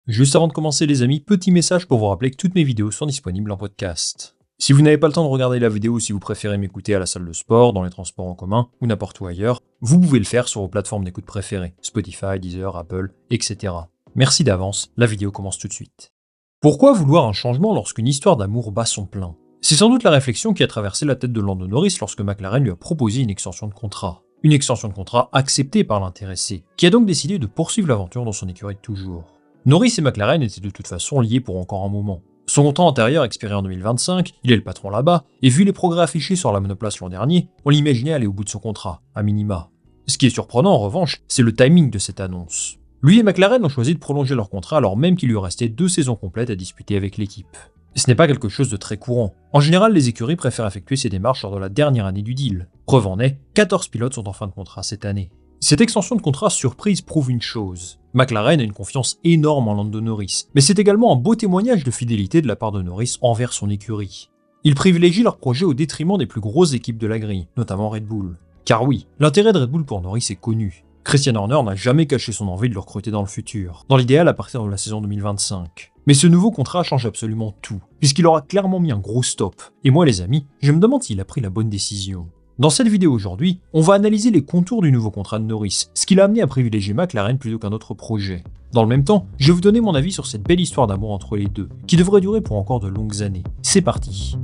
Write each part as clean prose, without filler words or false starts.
Juste avant de commencer les amis, petit message pour vous rappeler que toutes mes vidéos sont disponibles en podcast. Si vous n'avez pas le temps de regarder la vidéo ou si vous préférez m'écouter à la salle de sport, dans les transports en commun ou n'importe où ailleurs, vous pouvez le faire sur vos plateformes d'écoute préférées, Spotify, Deezer, Apple, etc. Merci d'avance, la vidéo commence tout de suite. Pourquoi vouloir un changement lorsqu'une histoire d'amour bat son plein? C'est sans doute la réflexion qui a traversé la tête de Lando Norris lorsque McLaren lui a proposé une extension de contrat. Une extension de contrat acceptée par l'intéressé, qui a donc décidé de poursuivre l'aventure dans son écurie de toujours. Norris et McLaren étaient de toute façon liés pour encore un moment. Son contrat antérieur expirait en 2025, il est le patron là-bas, et vu les progrès affichés sur la monoplace l'an dernier, on l'imaginait aller au bout de son contrat, à minima. Ce qui est surprenant en revanche, c'est le timing de cette annonce. Lui et McLaren ont choisi de prolonger leur contrat alors même qu'il lui restait 2 saisons complètes à disputer avec l'équipe. Ce n'est pas quelque chose de très courant. En général, les écuries préfèrent effectuer ces démarches lors de la dernière année du deal. Preuve en est, 14 pilotes sont en fin de contrat cette année. Cette extension de contrat surprise prouve une chose. McLaren a une confiance énorme en Lando Norris, mais c'est également un beau témoignage de fidélité de la part de Norris envers son écurie. Il privilégie leur projet au détriment des plus grosses équipes de la grille, notamment Red Bull. Car oui, l'intérêt de Red Bull pour Norris est connu. Christian Horner n'a jamais caché son envie de le recruter dans le futur, dans l'idéal à partir de la saison 2025. Mais ce nouveau contrat change absolument tout, puisqu'il aura clairement mis un gros stop. Et moi les amis, je me demande s'il a pris la bonne décision. Dans cette vidéo aujourd'hui, on va analyser les contours du nouveau contrat de Norris, ce qui l'a amené à privilégier McLaren plutôt qu'un autre projet. Dans le même temps, je vais vous donner mon avis sur cette belle histoire d'amour entre les deux, qui devrait durer pour encore de longues années. C'est parti.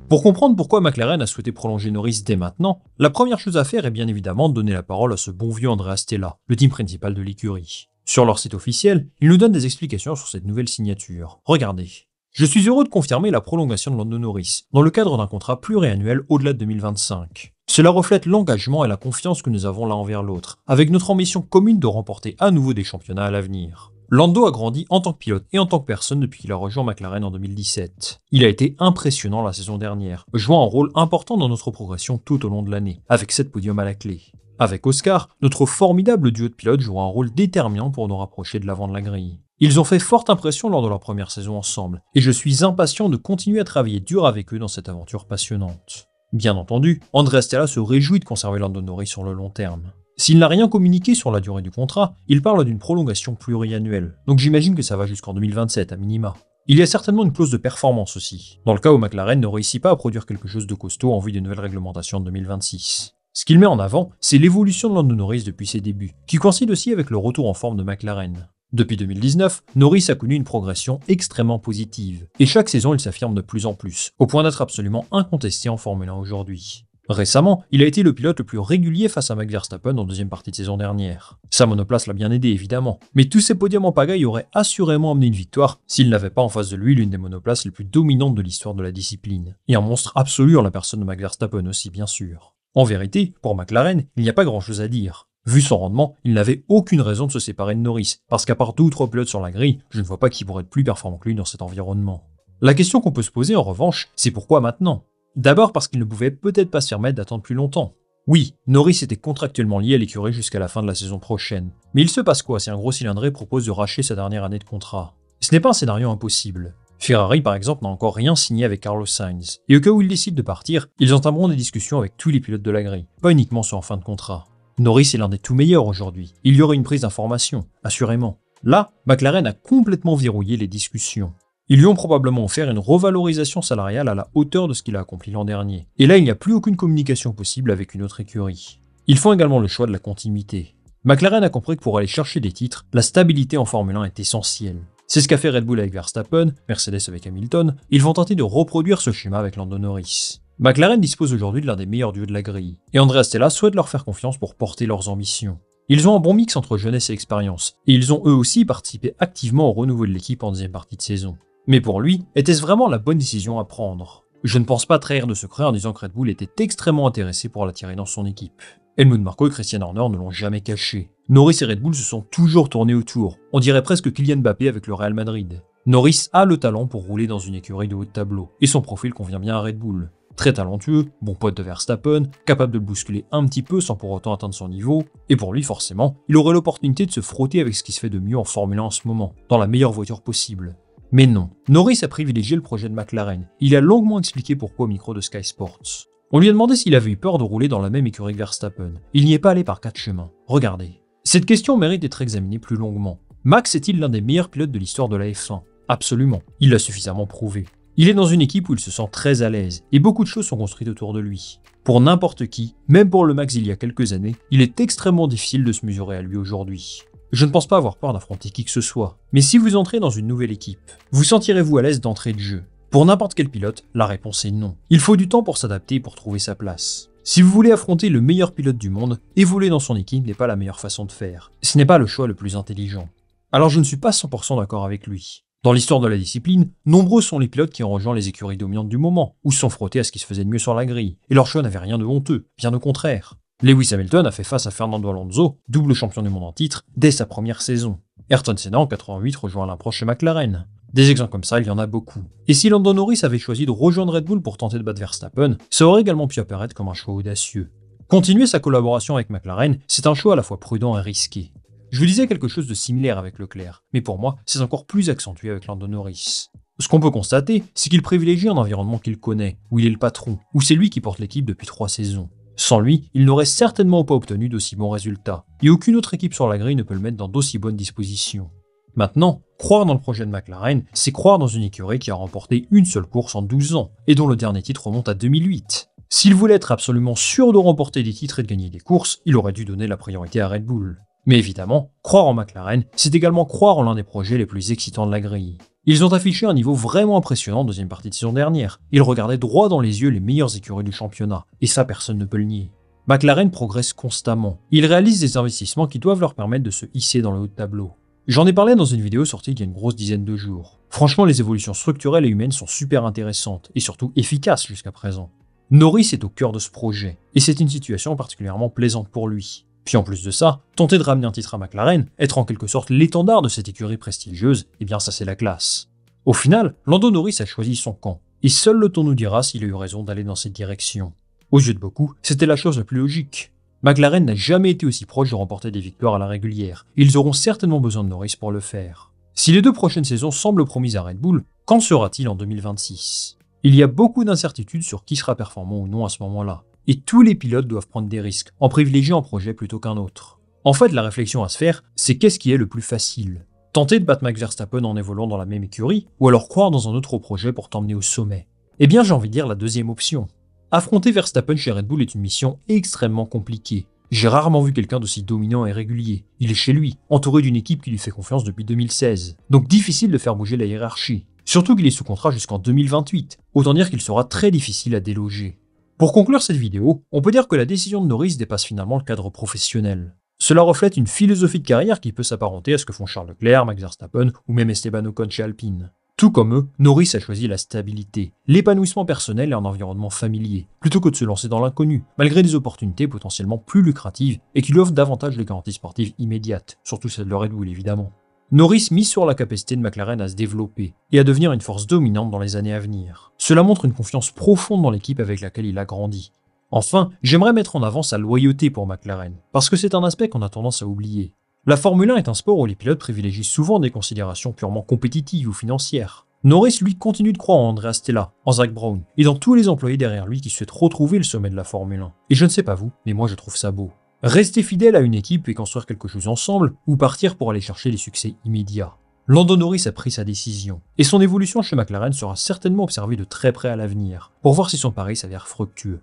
Pour comprendre pourquoi McLaren a souhaité prolonger Norris dès maintenant, la première chose à faire est bien évidemment de donner la parole à ce bon vieux Andrea Stella, le team principal de l'écurie. Sur leur site officiel, il nous donne des explications sur cette nouvelle signature. Regardez. Je suis heureux de confirmer la prolongation de Lando Norris, dans le cadre d'un contrat pluriannuel au-delà de 2025. Cela reflète l'engagement et la confiance que nous avons l'un envers l'autre, avec notre ambition commune de remporter à nouveau des championnats à l'avenir. Lando a grandi en tant que pilote et en tant que personne depuis qu'il a rejoint McLaren en 2017. Il a été impressionnant la saison dernière, jouant un rôle important dans notre progression tout au long de l'année, avec 7 podiums à la clé. Avec Oscar, notre formidable duo de pilotes jouera un rôle déterminant pour nous rapprocher de l'avant de la grille. Ils ont fait forte impression lors de leur première saison ensemble, et je suis impatient de continuer à travailler dur avec eux dans cette aventure passionnante. Bien entendu, Andrea Stella se réjouit de conserver Lando Norris sur le long terme. S'il n'a rien communiqué sur la durée du contrat, il parle d'une prolongation pluriannuelle, donc j'imagine que ça va jusqu'en 2027 à minima. Il y a certainement une clause de performance aussi, dans le cas où McLaren ne réussit pas à produire quelque chose de costaud en vue des nouvelles réglementations de 2026. Ce qu'il met en avant, c'est l'évolution de Lando Norris depuis ses débuts, qui coïncide aussi avec le retour en forme de McLaren. Depuis 2019, Norris a connu une progression extrêmement positive, et chaque saison il s'affirme de plus en plus, au point d'être absolument incontesté en Formule 1 aujourd'hui. Récemment, il a été le pilote le plus régulier face à Max Verstappen en deuxième partie de saison dernière. Sa monoplace l'a bien aidé évidemment, mais tous ces podiums en pagaille auraient assurément amené une victoire s'il n'avait pas en face de lui l'une des monoplaces les plus dominantes de l'histoire de la discipline, et un monstre absolu en la personne de Max Verstappen aussi bien sûr. En vérité, pour McLaren, il n'y a pas grand chose à dire. Vu son rendement, il n'avait aucune raison de se séparer de Norris, parce qu'à part 2 ou 3 pilotes sur la grille, je ne vois pas qui pourrait être plus performant que lui dans cet environnement. La question qu'on peut se poser en revanche, c'est pourquoi maintenant? D'abord parce qu'il ne pouvait peut-être pas se permettre d'attendre plus longtemps. Oui, Norris était contractuellement lié à l'écurie jusqu'à la fin de la saison prochaine, mais il se passe quoi si un gros cylindré propose de racheter sa dernière année de contrat? Ce n'est pas un scénario impossible. Ferrari par exemple n'a encore rien signé avec Carlos Sainz, et au cas où il décide de partir, ils entameront des discussions avec tous les pilotes de la grille, pas uniquement ceux en fin de contrat. Norris est l'un des tout meilleurs aujourd'hui, il y aurait une prise d'information, assurément. Là, McLaren a complètement verrouillé les discussions. Ils lui ont probablement offert une revalorisation salariale à la hauteur de ce qu'il a accompli l'an dernier. Et là, il n'y a plus aucune communication possible avec une autre écurie. Ils font également le choix de la continuité. McLaren a compris que pour aller chercher des titres, la stabilité en Formule 1 est essentielle. C'est ce qu'a fait Red Bull avec Verstappen, Mercedes avec Hamilton, ils vont tenter de reproduire ce schéma avec Lando Norris. McLaren dispose aujourd'hui de l'un des meilleurs duos de la grille, et Andrea Stella souhaite leur faire confiance pour porter leurs ambitions. Ils ont un bon mix entre jeunesse et expérience, et ils ont eux aussi participé activement au renouveau de l'équipe en deuxième partie de saison. Mais pour lui, était-ce vraiment la bonne décision à prendre? Je ne pense pas trahir de secret en disant que Red Bull était extrêmement intéressé pour l'attirer dans son équipe. Helmut Marko et Christian Horner ne l'ont jamais caché. Norris et Red Bull se sont toujours tournés autour, on dirait presque Kylian Mbappé avec le Real Madrid. Norris a le talent pour rouler dans une écurie de haut de tableau, et son profil convient bien à Red Bull. Très talentueux, bon pote de Verstappen, capable de le bousculer un petit peu sans pour autant atteindre son niveau, et pour lui forcément, il aurait l'opportunité de se frotter avec ce qui se fait de mieux en Formule 1 en ce moment, dans la meilleure voiture possible. Mais non, Norris a privilégié le projet de McLaren, il a longuement expliqué pourquoi au micro de Sky Sports. On lui a demandé s'il avait eu peur de rouler dans la même écurie que Verstappen, il n'y est pas allé par 4 chemins, regardez. Cette question mérite d'être examinée plus longuement. Max est-il l'un des meilleurs pilotes de l'histoire de la F1 ? Absolument, il l'a suffisamment prouvé. Il est dans une équipe où il se sent très à l'aise, et beaucoup de choses sont construites autour de lui. Pour n'importe qui, même pour le Max il y a quelques années, il est extrêmement difficile de se mesurer à lui aujourd'hui. Je ne pense pas avoir peur d'affronter qui que ce soit, mais si vous entrez dans une nouvelle équipe, vous sentirez-vous à l'aise d'entrée de jeu ? Pour n'importe quel pilote, la réponse est non. Il faut du temps pour s'adapter et pour trouver sa place. Si vous voulez affronter le meilleur pilote du monde, évoluer dans son équipe n'est pas la meilleure façon de faire. Ce n'est pas le choix le plus intelligent. Alors je ne suis pas 100% d'accord avec lui. Dans l'histoire de la discipline, nombreux sont les pilotes qui ont rejoint les écuries dominantes du moment, ou se sont frottés à ce qui se faisait de mieux sur la grille, et leur choix n'avait rien de honteux, bien au contraire. Lewis Hamilton a fait face à Fernando Alonso, double champion du monde en titre, dès sa première saison. Ayrton Senna en 88 rejoint Alain Prost chez McLaren. Des exemples comme ça, il y en a beaucoup. Et si Lando Norris avait choisi de rejoindre Red Bull pour tenter de battre Verstappen, ça aurait également pu apparaître comme un choix audacieux. Continuer sa collaboration avec McLaren, c'est un choix à la fois prudent et risqué. Je vous disais quelque chose de similaire avec Leclerc, mais pour moi, c'est encore plus accentué avec Lando Norris. Ce qu'on peut constater, c'est qu'il privilégie un environnement qu'il connaît, où il est le patron, où c'est lui qui porte l'équipe depuis 3 saisons. Sans lui, il n'aurait certainement pas obtenu d'aussi bons résultats, et aucune autre équipe sur la grille ne peut le mettre dans d'aussi bonnes dispositions. Maintenant, croire dans le projet de McLaren, c'est croire dans une écurie qui a remporté une seule course en 12 ans, et dont le dernier titre remonte à 2008. S'il voulait être absolument sûr de remporter des titres et de gagner des courses, il aurait dû donner la priorité à Red Bull. Mais évidemment, croire en McLaren, c'est également croire en l'un des projets les plus excitants de la grille. Ils ont affiché un niveau vraiment impressionnant en deuxième partie de saison dernière. Ils regardaient droit dans les yeux les meilleures écuries du championnat, et ça personne ne peut le nier. McLaren progresse constamment. Ils réalisent des investissements qui doivent leur permettre de se hisser dans le haut de tableau. J'en ai parlé dans une vidéo sortie il y a une grosse dizaine de jours. Franchement, les évolutions structurelles et humaines sont super intéressantes, et surtout efficaces jusqu'à présent. Norris est au cœur de ce projet, et c'est une situation particulièrement plaisante pour lui. Puis en plus de ça, tenter de ramener un titre à McLaren, être en quelque sorte l'étendard de cette écurie prestigieuse, eh bien ça c'est la classe. Au final, Lando Norris a choisi son camp, et seul le temps nous dira s'il a eu raison d'aller dans cette direction. Aux yeux de beaucoup, c'était la chose la plus logique. McLaren n'a jamais été aussi proche de remporter des victoires à la régulière, et ils auront certainement besoin de Norris pour le faire. Si les 2 prochaines saisons semblent promises à Red Bull, qu'en sera-t-il en 2026 ? Il y a beaucoup d'incertitudes sur qui sera performant ou non à ce moment-là. Et tous les pilotes doivent prendre des risques, en privilégiant un projet plutôt qu'un autre. En fait, la réflexion à se faire, c'est qu'est-ce qui est le plus facile ? Tenter de battre Max Verstappen en évoluant dans la même écurie, ou alors croire dans un autre projet pour t'emmener au sommet ? Eh bien, j'ai envie de dire la deuxième option. Affronter Verstappen chez Red Bull est une mission extrêmement compliquée. J'ai rarement vu quelqu'un d'aussi dominant et régulier. Il est chez lui, entouré d'une équipe qui lui fait confiance depuis 2016. Donc difficile de faire bouger la hiérarchie. Surtout qu'il est sous contrat jusqu'en 2028. Autant dire qu'il sera très difficile à déloger. Pour conclure cette vidéo, on peut dire que la décision de Norris dépasse finalement le cadre professionnel. Cela reflète une philosophie de carrière qui peut s'apparenter à ce que font Charles Leclerc, Max Verstappen ou même Esteban Ocon chez Alpine. Tout comme eux, Norris a choisi la stabilité, l'épanouissement personnel et un environnement familier, plutôt que de se lancer dans l'inconnu, malgré des opportunités potentiellement plus lucratives et qui lui offrent davantage les garanties sportives immédiates, surtout celle de Red Bull évidemment. Norris mise sur la capacité de McLaren à se développer et à devenir une force dominante dans les années à venir. Cela montre une confiance profonde dans l'équipe avec laquelle il a grandi. Enfin, j'aimerais mettre en avant sa loyauté pour McLaren, parce que c'est un aspect qu'on a tendance à oublier. La Formule 1 est un sport où les pilotes privilégient souvent des considérations purement compétitives ou financières. Norris, lui, continue de croire en Andrea Stella, en Zak Brown, et dans tous les employés derrière lui qui souhaitent retrouver le sommet de la Formule 1. Et je ne sais pas vous, mais moi je trouve ça beau. Rester fidèle à une équipe et construire quelque chose ensemble, ou partir pour aller chercher les succès immédiats. Lando Norris a pris sa décision, et son évolution chez McLaren sera certainement observée de très près à l'avenir, pour voir si son pari s'avère fructueux.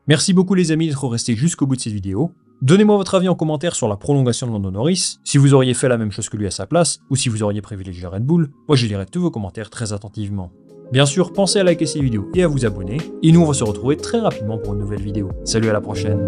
Merci beaucoup les amis d'être restés jusqu'au bout de cette vidéo. Donnez-moi votre avis en commentaire sur la prolongation de Lando Norris, si vous auriez fait la même chose que lui à sa place, ou si vous auriez privilégié Red Bull. Moi je lirai tous vos commentaires très attentivement. Bien sûr, pensez à liker ces vidéos et à vous abonner, et nous on va se retrouver très rapidement pour une nouvelle vidéo. Salut, à la prochaine.